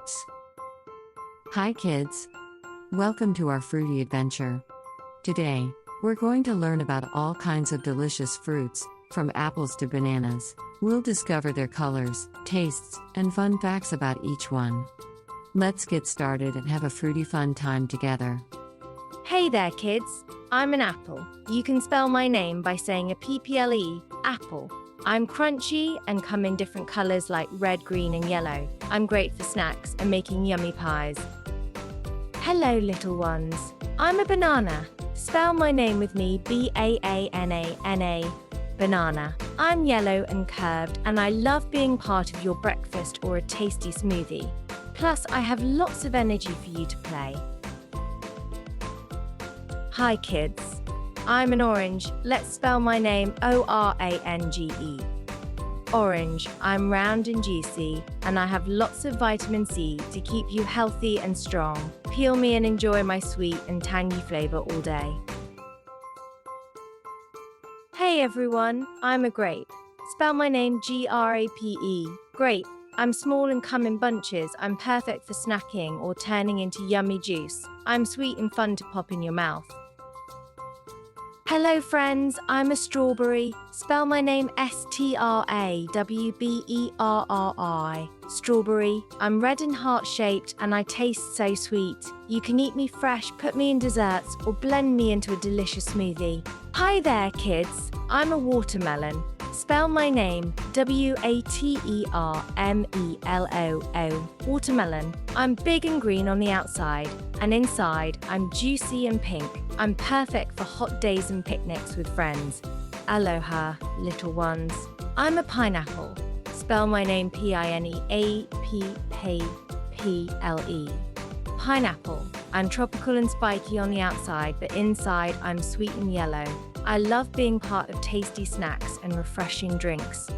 fruits. Hi kids! Welcome to our fruity adventure. Today, we're going to learn about all kinds of delicious fruits, from apples to bananas. We'll discover their colors, tastes, and fun facts about each one. Let's get started and have a fruity fun time together. Hey there kids, I'm an apple. You can spell my name by saying a PPLE, apple. I'm crunchy and come in different colors like red, green, and yellow. I'm great for snacks and making yummy pies. Hello little ones, I'm a banana. Spell my name with me, B-A-A-N-A-N-A, banana. I'm yellow and curved and I love being part of your breakfast or a tasty smoothie. Plus, I have lots of energy for you to play. Hi kids, I'm an orange. Let's spell my name O-R-A-N-G-E. Orange, I'm round and juicy, and I have lots of vitamin C to keep you healthy and strong. Peel me and enjoy my sweet and tangy flavor all day. Hey everyone, I'm a grape. Spell my name G-R-A-P-E. Grape. I'm small and come in bunches. I'm perfect for snacking or turning into yummy juice. I'm sweet and fun to pop in your mouth. Hello friends, I'm a strawberry. Spell my name S-T-R-A-W-B-E-R-R-I. Strawberry. I'm red and heart-shaped and I taste so sweet. You can eat me fresh, put me in desserts, or blend me into a delicious smoothie. Hi there kids, I'm a watermelon. Spell my name W-A-T-E-R-M-E-L-O-O. Watermelon. I'm big and green on the outside, and inside I'm juicy and pink. I'm perfect for hot days and picnics with friends. Aloha, little ones. I'm a pineapple. Spell my name P-I-N-E-A-P-P-P-L-E. Pineapple. I'm tropical and spiky on the outside, but inside I'm sweet and yellow. I love being part of tasty snacks and refreshing drinks.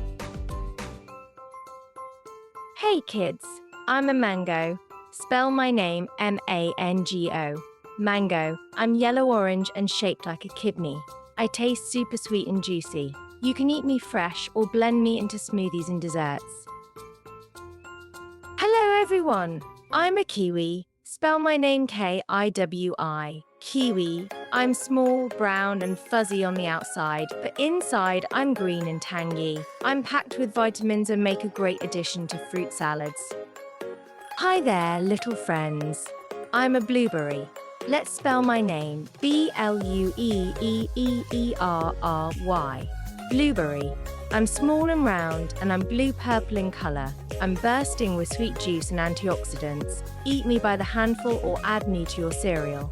Hey kids, I'm a mango. Spell my name M-A-N-G-O. Mango. I'm yellow-orange and shaped like a kidney. I taste super sweet and juicy. You can eat me fresh or blend me into smoothies and desserts. Hello everyone, I'm a kiwi. Spell my name K-I-W-I. Kiwi. I'm small, brown, and fuzzy on the outside, but inside I'm green and tangy. I'm packed with vitamins and make a great addition to fruit salads. Hi there, little friends. I'm a blueberry. Let's spell my name B-L-U-E-E-E-E-R-R-Y. Blueberry. I'm small and round, and I'm blue-purple in color. I'm bursting with sweet juice and antioxidants. Eat me by the handful or add me to your cereal.